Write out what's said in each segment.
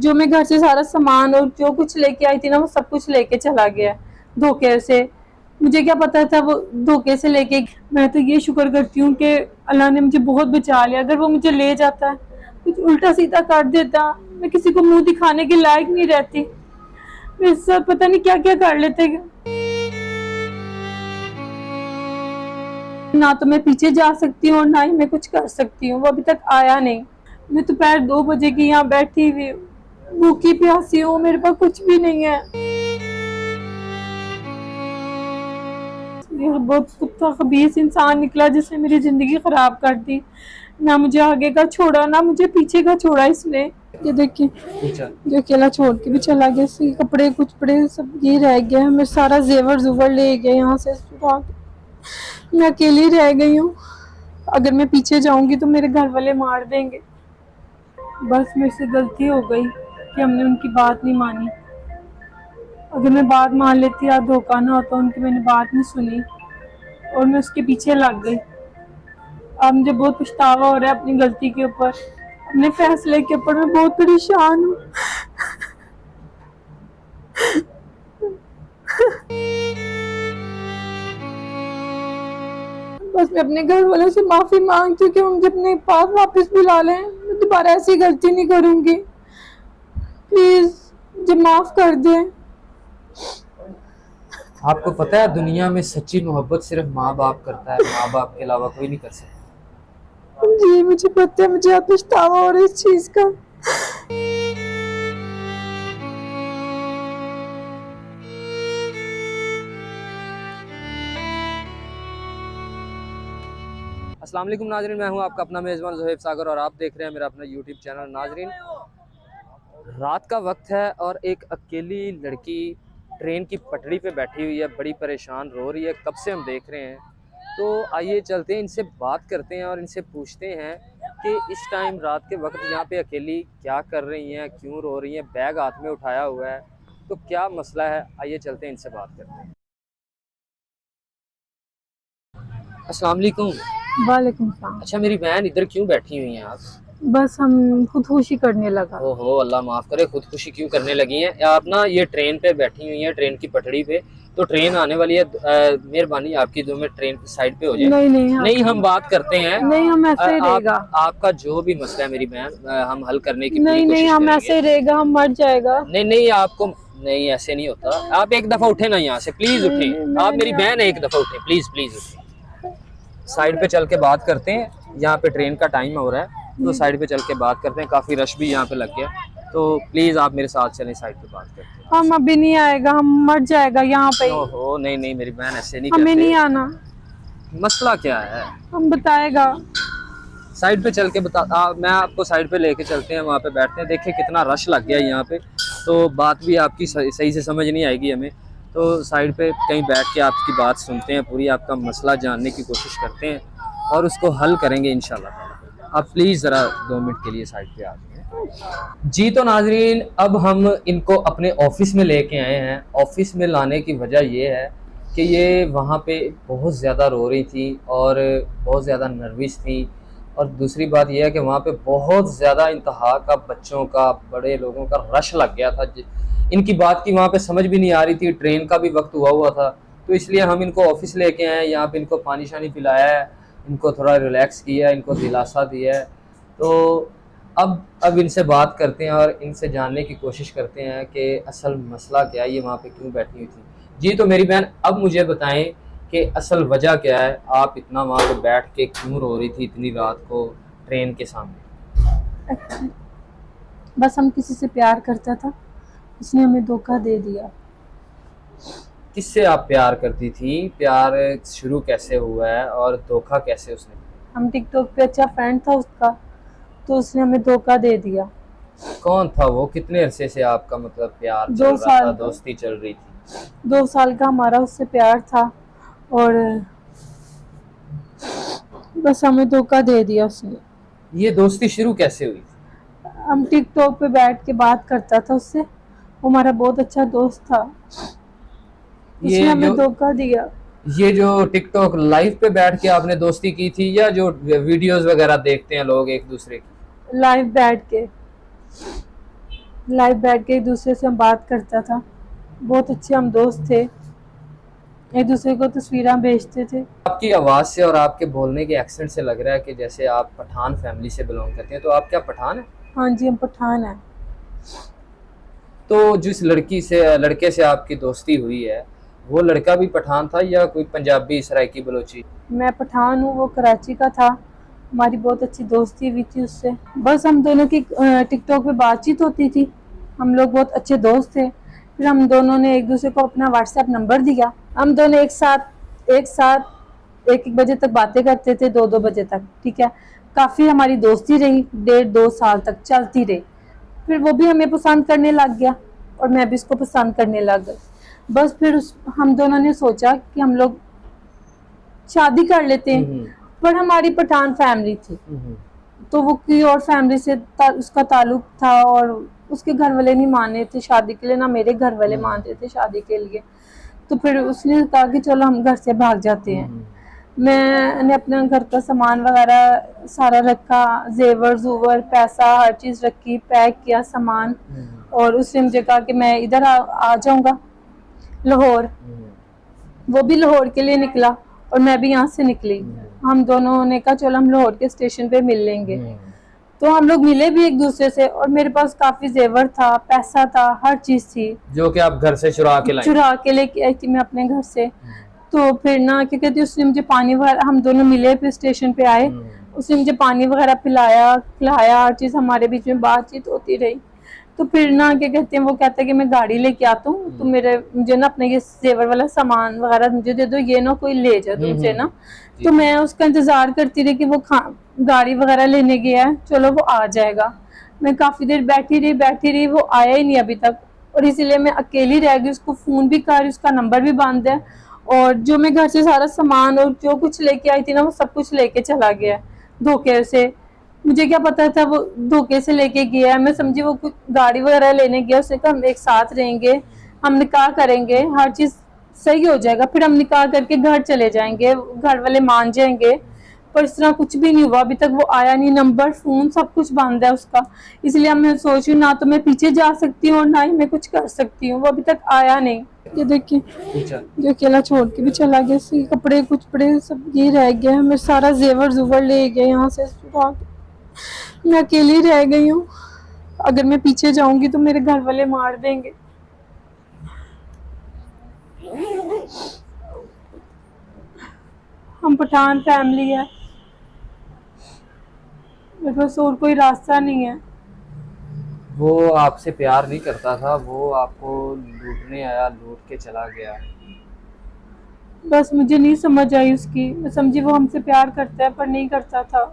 जो मैं घर से सारा सामान और जो कुछ लेके आई थी ना, वो सब कुछ लेके चला गया धोखे से। मुझे क्या पता था वो धोखे से लेके। मैं तो ये शुक्र करती हूँ कि अल्लाह ने मुझे बहुत बचा लिया। अगर वो मुझे ले जाता, कुछ उल्टा सीधा कर देता, मैं किसी को मुंह दिखाने के लायक नहीं रहती। मेरे साथ पता नहीं क्या क्या कर लेते। ना तो मैं पीछे जा सकती हूँ और ना ही मैं कुछ कर सकती हूँ। वो अभी तक आया नहीं। मैं दोपहर 2 बजे की यहाँ बैठी हुई हूँ, भूखी प्यासी हूँ, मेरे पास कुछ भी नहीं है। ये बहुत कुत्ता खबीस इंसान निकला जिसने मेरी जिंदगी खराब कर दी। ना मुझे आगे का छोड़ा, ना मुझे पीछे का छोड़ा इसने। ये देखिए, जो अकेला छोड़ के भी चला गया। इसके कपड़े कुछ पड़े सब ये रह गया है। मैं सारा जेवर जुवर ले गया यहाँ से चुरा के। मैं अकेली रह गई हूँ। अगर मैं पीछे जाऊंगी तो मेरे घर वाले मार देंगे। बस मेरे से गलती हो गई कि हमने उनकी बात नहीं मानी। अगर मैं बात मान लेती या धोखा ना होता, उनकी मैंने बात नहीं सुनी और मैं उसके पीछे लग गई। अब मुझे बहुत पछतावा हो रहा है अपनी गलती के ऊपर, अपने फैसले के ऊपर। मैं बहुत परेशान हूँ। बस मैं अपने घर वालों से माफी मांगती हूँ कि मुझे अपने पास वापस बुला लें। मैं दोबारा ऐसी गलती नहीं करूंगी। प्लीज मुझे माफ कर दें। आपको पता है दुनिया में सच्ची मोहब्बत सिर्फ माँ बाप करता है, माँ बाप के अलावा कोई नहीं कर सकता। जी मुझे पता है, मुझे अब पछतावा हो रहा है इस चीज का। अस्सलाम वालेकुम नाजरीन, मैं हूं आपका अपना मेज़बान ज़ोहैब सागर और आप देख रहे हैं मेरा अपना यूट्यूब चैनल। नाजरीन, रात का वक्त है और एक अकेली लड़की ट्रेन की पटरी पे बैठी हुई है, बड़ी परेशान रो रही है, कब से हम देख रहे हैं। तो आइए चलते हैं, इनसे बात करते हैं और इनसे पूछते हैं कि इस टाइम रात के वक्त यहाँ पे अकेली क्या कर रही हैं, क्यों रो रही हैं, बैग हाथ में उठाया हुआ है, तो क्या मसला है। आइए चलते हैं, इनसे बात करते हैं। अस्सलाम वालेकुम। वालेकुम सलाम। अच्छा, मेरी बहन इधर क्यों बैठी हुई हैं आप? बस हम खुदकुशी करने लगा। ओहो, अल्लाह माफ़ करे, खुदकुशी क्यों करने लगी हैं आप? ना ये ट्रेन पे बैठी हुई हैं, ट्रेन की पटड़ी पे, तो ट्रेन आने वाली है। मेहरबानी आपकी, 2 मिनट ट्रेन की साइड पे हो जाए। नहीं नहीं नहीं, हम बात करते हैं। नहीं, हम ऐसे ही रहेगा। आपका जो भी मसला है मेरी बहन, हम हल करने की पूरी नहीं नहीं, कोशिश हम करेंगे। ऐसे ही रहेगा, हम मर जाएगा। नहीं नहीं, आपको नहीं, ऐसे नहीं होता। आप एक दफ़ा उठे ना यहाँ से, प्लीज़ नहीं, उठें। नहीं, आप मेरी बहन है, एक दफ़ा उठें प्लीज़, प्लीज़ उठें। साइड पे चल के बात करते हैं, यहाँ पे ट्रेन का टाइम हो रहा है, तो साइड पे चल के बात करते हैं। काफ़ी रश भी यहाँ पे लग गया, तो प्लीज़ आप मेरे साथ चलें, साइड पे बात करते हैं। हम अभी नहीं आएगा, हम मर जाएगा यहाँ पे। ओहो, नहीं नहीं मेरी बहन, ऐसे नहीं हमें करते। नहीं आना। मसला क्या है? हम बताएगा। साइड पे चल के मैं आपको साइड पे लेके चलते हैं, वहाँ पे बैठते हैं। देखिए कितना रश लग गया यहाँ पे, तो बात भी आपकी सही से समझ नहीं आएगी हमें। तो साइड पे कहीं बैठ के आपकी बात सुनते हैं, पूरी आपका मसला जानने की कोशिश करते हैं और उसको हल करेंगे इंशाल्लाह। आप प्लीज़ ज़रा 2 मिनट के लिए साइड पे आ जाइए। जी तो नाजरीन, अब हम इनको अपने ऑफिस में लेके आए हैं। ऑफिस में लाने की वजह ये है कि ये वहाँ पे बहुत ज़्यादा रो रही थी और बहुत ज़्यादा नर्वस थी। और दूसरी बात यह है कि वहाँ पे बहुत ज़्यादा इंतहा का, बच्चों का, बड़े लोगों का रश लग गया था। इनकी बात की वहाँ पे समझ भी नहीं आ रही थी, ट्रेन का भी वक्त हुआ था। तो इसलिए हम इनको ऑफिस लेके आए हैं, यहाँ पे इनको पानी शानी पिलाया है, इनको थोड़ा रिलैक्स किया है, इनको दिलासा दिया है। तो अब इनसे बात करते हैं और इनसे जानने की कोशिश करते हैं कि असल मसला क्या है, ये वहाँ पे क्यों बैठी हुई थी। जी तो मेरी बहन, अब मुझे बताएं कि असल वजह क्या है, आप इतना वहाँ पे बैठ के क्यों रो रही थी इतनी रात को ट्रेन के सामने? बस हम किसी से प्यार करता था, उसने हमें धोखा दे दिया। किससे आप प्यार करती थी? प्यार शुरू कैसे हुआ है और धोखा कैसे उसने? हम टिकटॉक पे अच्छा फ्रेंड था उसका, तो उसने हमें धोखा दे दिया। कौन था वो? कितने अरसे से आपका मतलब प्यार चल 2 रहा साल था, दोस्ती चल रही थी? 2 साल का हमारा उससे प्यार था और बस हमें धोखा दे दिया उसने। ये दोस्ती शुरू कैसे हुई? हम टिकटॉक पे बैठ के बात करता था उससे, वो हमारा बहुत अच्छा दोस्त था, उसने हमें धोखा दिया। ये जो टिकटॉक लाइव पे बैठ के आपने दोस्ती की थी या जो वीडियोस वगैरह देखते हैं लोग एक दूसरे की? लाइव बैठ के। लाइव बैठ के एक दूसरे से हम बात करता था, बहुत अच्छे हम दोस्त थे, एक दूसरे को तस्वीरें भेजते थे। आपकी आवाज़ से और आपके बोलने के एक्सेंट से लग रहा है कि जैसे आप पठान फैमिली से बिलोंग करते हैं। तो आप क्या पठान हैं? हाँ जी, हम पठान हैं। तो जिस लड़के से आपकी दोस्ती हुई है, वो लड़का भी पठान था या कोई पंजाबी सराइकी बलोची? मैं पठान हूँ, वो कराची का था। हमारी बहुत अच्छी दोस्ती हुई थी उससे। बस हम दोनों की टिकटॉक पे बातचीत होती थी, हम लोग बहुत अच्छे दोस्त थे। फिर हम दोनों ने एक दूसरे को अपना व्हाट्सएप नंबर दिया। हम दोनों एक साथ 1-1 बजे तक बातें करते थे, 2-2 बजे तक। ठीक है, काफ़ी हमारी दोस्ती रही, 1.5-2 साल तक चलती रही। फिर वो भी हमें पसंद करने लग गया और मैं भी उसको पसंद करने लग गई। बस फिर हम दोनों ने सोचा कि हम लोग शादी कर लेते हैं। पर हमारी पठान फैमिली थी, तो वो कोई और फैमिली से उसका ताल्लुक था और उसके घर वाले नहीं मान रहे थे शादी के लिए, ना मेरे घर वाले मान रहे थे शादी के लिए। तो फिर उसने कहा कि चलो हम घर से भाग जाते हैं। मैंने अपना घर का सामान वगैरह सारा रखा, जेवर जूवर पैसा हर चीज़ रखी, पैक किया सामान। और उसने मुझे कहा कि मैं इधर आ जाऊँगा लाहौर। वो भी लाहौर के लिए निकला और मैं भी यहाँ से निकली। हम दोनों ने कहा चलो हम लाहौर के स्टेशन पे मिल लेंगे। तो हम लोग मिले भी एक दूसरे से और मेरे पास काफी जेवर था, पैसा था, हर चीज थी जो कि आप घर से चुरा के लेके आई थी मैं अपने घर से। तो फिर ना क्या कहती, उसने मुझे पानी वगैरह, हम दोनों मिले फिर स्टेशन पे आए, उसने मुझे पानी वगैरह पिलाया खिलाया, हर चीज हमारे बीच में बातचीत होती रही। तो फिर ना क्या कहते हैं, वो कहता है कि मैं गाड़ी लेके आता हूँ, तो मुझे ना अपने ये जेवर वाला सामान वगैरह मुझे दे दो, ये ना कोई ले जाए तुमसे ना। तो मैं उसका इंतजार करती रही कि वो गाड़ी वगैरह लेने गया है, चलो वो आ जाएगा। मैं काफी देर बैठी रही, वो आया ही नहीं अभी तक। और इसीलिए मैं अकेली रह गई, उसको फोन भी कर, उसका नंबर भी बंद है। और जो मैं घर से सारा सामान और जो कुछ लेके आई थी ना, वो सब कुछ लेके चला गया धोखे से। मुझे क्या पता था वो धोखे से लेके गया है, मैं समझी वो कुछ गाड़ी वगैरह लेने गया। उसने कहा हम एक साथ रहेंगे, हम निकाह करेंगे, हर चीज सही हो जाएगा, फिर हम निकाह करके घर चले जाएंगे, घर वाले मान जाएंगे। पर इस तरह कुछ भी नहीं हुआ, अभी तक वो आया नहीं, नंबर फोन सब कुछ बंद है उसका। इसलिए मैं सोच रही हूँ ना तो मैं पीछे जा सकती हूँ और ना ही मैं कुछ कर सकती हूँ, वो अभी तक आया नहीं। ये देखिए जो अकेला छोड़ के भी चला गया, इसके कपड़े कुछ पड़े सब ये रह गया है, मेरे सारा जेवर जुवर ले गया यहाँ से चुरा के। मैं अकेली रह गई हूँ, अगर मैं पीछे जाऊंगी तो मेरे घर वाले मार देंगे। हम पठान फैमिली है, मेरे पास और कोई रास्ता नहीं है। वो आपसे प्यार नहीं करता था, वो आपको लूटने आया, लूट के चला गया। बस मुझे नहीं समझ आई उसकी, मैं समझी वो हमसे प्यार करता है पर नहीं करता था।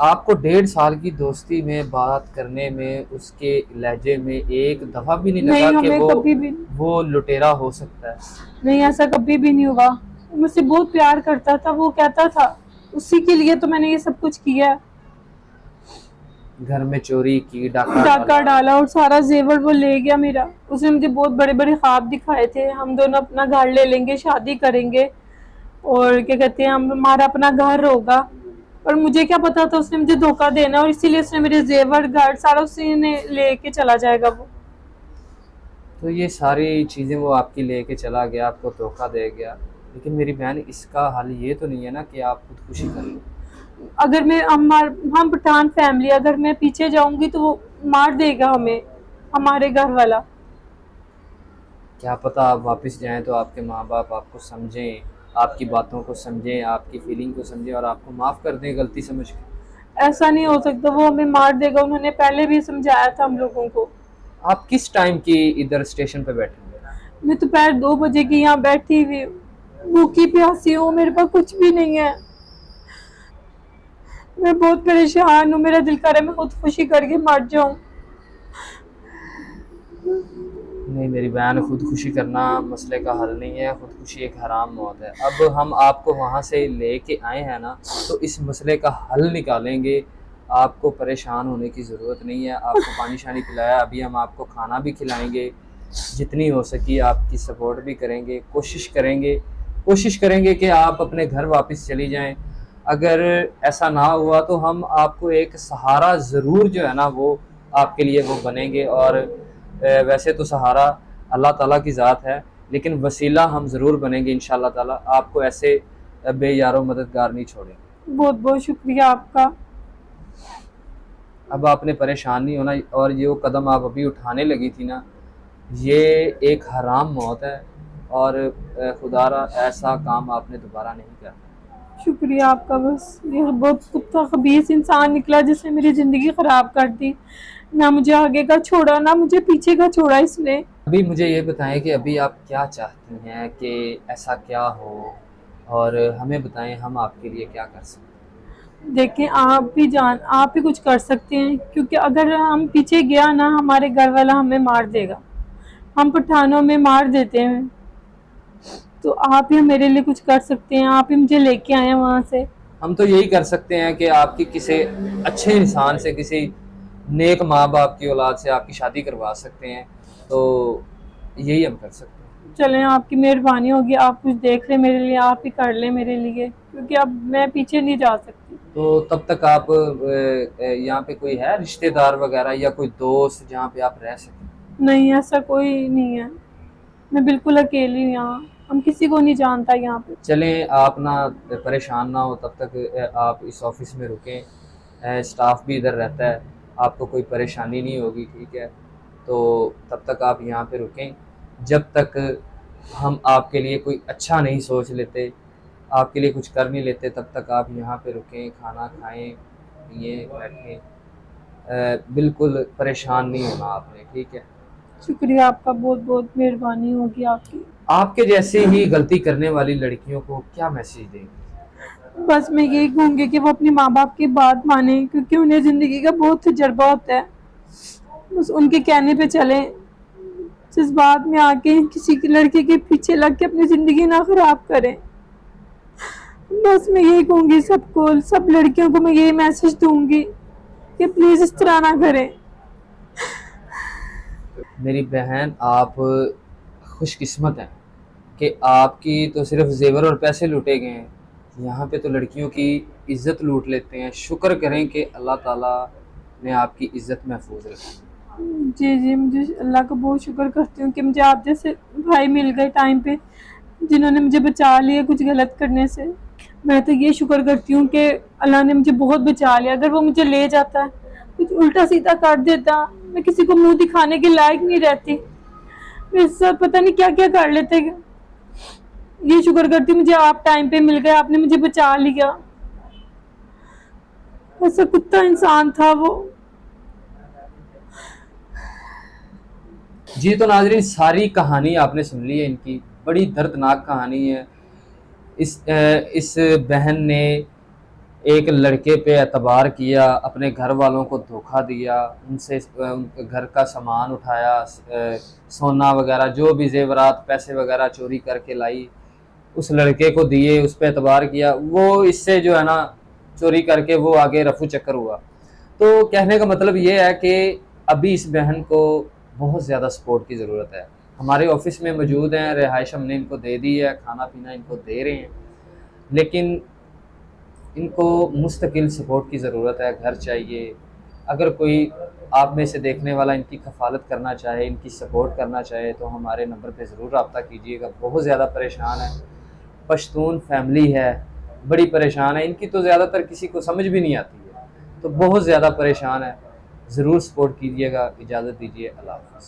आपको 1.5 साल की दोस्ती में बात करने में उसके लहजे में एक दफा भी नहीं लगा कि वो लुटेरा हो सकता है? नहीं, ऐसा कभी भी नहीं हुआ। मुझसे बहुत प्यार करता था, वो कहता था उसी के लिए तो मैंने ये सब कुछ किया। घर में चोरी की, डाका डाला और सारा जेवर वो ले गया मेरा। उसने मुझे बहुत बड़े बड़े ख्वाब दिखाए थे, हम दोनों अपना घर ले लेंगे, शादी करेंगे और क्या कहते हैं हमारा अपना घर होगा। और मुझे क्या पता था उसने मुझे धोखा देना, और इसीलिए उसने मेरे जेवर घर सारा उसी ने लेके चला जाएगा वो। तो ये सारी चीज़ें वो आपकी लेके चला गया, आपको धोखा दे गया। लेकिन मेरी बहन, इसका हल ये तो नहीं है ना कि आप खुदकुशी कर लो। अगर मैं हम पठान फैमिली, अगर मैं पीछे जाऊंगी तो वो मार देगा हमें, हमारे घर वाला। क्या पता आप वापस जाएं तो आपके माँ बाप आपको समझें, आपकी बातों को समझें, आपकी फीलिंग को समझें और आपको माफ़ कर दें गलती समझ के। ऐसा नहीं हो सकता, वो हमें मार देगा, उन्होंने पहले भी समझाया था हम लोगों को। आप किस टाइम की इधर स्टेशन पे बैठे हुए? मैं दोपहर 2 बजे की यहाँ बैठी हुई, भूखी प्यासी हूँ, मेरे पास कुछ भी नहीं है, मैं बहुत परेशान हूँ। मेरा दिल कर रहा है मैं खुदकुशी करके मर जाऊँ। नहीं मेरी बहन, खुदकुशी करना मसले का हल नहीं है, खुदकुशी एक हराम मौत है। अब हम आपको वहाँ से लेके आए हैं ना, तो इस मसले का हल निकालेंगे। आपको परेशान होने की ज़रूरत नहीं है। आपको पानी शानी पिलाया, अभी हम आपको खाना भी खिलाएंगे, जितनी हो सकी आपकी सपोर्ट भी करेंगे, कोशिश करेंगे कि आप अपने घर वापस चली जाएं। अगर ऐसा ना हुआ तो हम आपको एक सहारा ज़रूर जो है ना वो आपके लिए वो बनेंगे। और वैसे तो सहारा अल्लाह ताला की ज़ात है, लेकिन वसीला हम ज़रूर बनेंगे इंशाअल्लाह ताला। आपको ऐसे बेयारो मददगार नहीं छोड़ेंगे। बहुत बहुत शुक्रिया आपका। अब आपने परेशान नहीं होना, और ये वो कदम आप अभी उठाने लगी थी ना, ये एक हराम मौत है, और खुदारा ऐसा काम आपने दोबारा नहीं करना। शुक्रिया आपका। बस ये बहुत कुत्ता खबीस इंसान निकला जिसने मेरी ज़िंदगी ख़राब कर दी। ना मुझे आगे का छोड़ा ना मुझे पीछे का छोड़ा इसने। अभी मुझे ये बताएं कि अभी आप क्या चाहती हैं, कि ऐसा क्या हो, और हमें बताएं हम आपके लिए क्या कर सकते हैं। देखें आप भी कुछ कर सकते हैं, क्योंकि अगर हम पीछे गया ना हमारे घर वाला हमें मार देगा। हम पठानों में मार देते हैं, तो आप ही मेरे लिए कुछ कर सकते हैं। आप ही मुझे लेके आए हैं वहाँ से। हम तो यही कर सकते हैं कि आपकी किसी अच्छे इंसान से, किसी नेक माँ बाप की औलाद से आपकी शादी करवा सकते हैं। तो यही हम कर सकते हैं। चलें, आपकी मेहरबानी होगी। आप कुछ देख लें मेरे लिए, आप ही कर लें मेरे लिए, क्योंकि अब मैं पीछे नहीं जा सकती। तो तब तक आप यहाँ पे कोई है रिश्तेदार वगैरह या कोई दोस्त जहाँ पे आप रह सकें? नहीं, ऐसा कोई नहीं है। मैं बिल्कुल अकेली हूँ यहाँ। हम किसी को नहीं जानता यहाँ पे। चलें, आप ना परेशान ना हो, तब तक आप इस ऑफिस में रुकें। स्टाफ भी इधर रहता है, आपको कोई परेशानी नहीं होगी, ठीक है? तो तब तक आप यहाँ पे रुकें, जब तक हम आपके लिए कोई अच्छा नहीं सोच लेते, आपके लिए कुछ कर नहीं लेते, तब तक आप यहाँ पे रुकें, खाना खाएं, पिएं, बैठें। बिल्कुल परेशान नहीं होना आपने, ठीक है? शुक्रिया आपका, बहुत बहुत मेहरबानी होगी आपकी। आपके जैसे ही गलती करने वाली लड़कियों को क्या मैसेज देंगे? बस मैं यही कहूँगी कि वो अपने माँ बाप की बात माने, क्योंकि उन्हें ज़िंदगी का बहुत तजर्बा होता है। बस उनके कहने पे चलें। जज्बात में आके किसी की लड़के के पीछे लग के अपनी ज़िंदगी ना ख़राब करें। बस मैं यही कहूँगी सबको, सब लड़कियों को मैं यही मैसेज दूँगी कि प्लीज़ इस तरह ना करें। मेरी बहन, आप खुशकिस्मत हैं कि आपकी तो सिर्फ जेवर और पैसे लूटे गए हैं, यहाँ पे तो लड़कियों की इज़्ज़त लूट लेते हैं। शुक्र करें कि अल्लाह ताला ने आपकी इज़्ज़त महफूज रखी। जी जी, मुझे अल्लाह का बहुत शुक्र करती हूँ कि मुझे आप जैसे भाई मिल गए टाइम पे, जिन्होंने मुझे बचा लिया कुछ गलत करने से। मैं तो ये शुक्र करती हूँ कि अल्लाह ने मुझे बहुत बचा लिया। अगर वो मुझे ले जाता, कुछ उल्टा सीधा कर देता, मैं किसी को मुंह दिखाने के लायक नहीं रहती। मेरे साथ पता नहीं क्या क्या कर लेते। ये शुक्र करती हूँ मुझे आप टाइम पे मिल गए, आपने मुझे बचा लिया। ऐसा कुत्ता इंसान था वो। जी, तो नाज़रीन, सारी कहानी आपने सुन ली है इनकी। बड़ी दर्दनाक कहानी है। इस बहन ने एक लड़के पे एतबार किया, अपने घर वालों को धोखा दिया, उनसे उनके घर का सामान उठाया, सोना वगैरह जो भी जेवरात पैसे वगैरह चोरी करके लाई, उस लड़के को दिए, उस पर एतबार किया। वो इससे जो है ना चोरी करके वो आगे रफू चक्कर हुआ। तो कहने का मतलब ये है कि अभी इस बहन को बहुत ज़्यादा सपोर्ट की ज़रूरत है। हमारे ऑफिस में मौजूद हैं, रिहाइश हमने इनको दे दी है, खाना पीना इनको दे रहे हैं, लेकिन इनको मुस्तकिल सपोर्ट की ज़रूरत है, घर चाहिए। अगर कोई आप में से देखने वाला इनकी कफ़ालत करना चाहे, इनकी सपोर्ट करना चाहे, तो हमारे नंबर पे ज़रूर रब्ता कीजिएगा। बहुत ज़्यादा परेशान है, पश्तून फैमिली है, बड़ी परेशान है। इनकी तो ज़्यादातर किसी को समझ भी नहीं आती है, तो बहुत ज़्यादा परेशान है। ज़रूर सपोर्ट कीजिएगा। इजाज़त दीजिए, अल्लाह हाफ़िज़।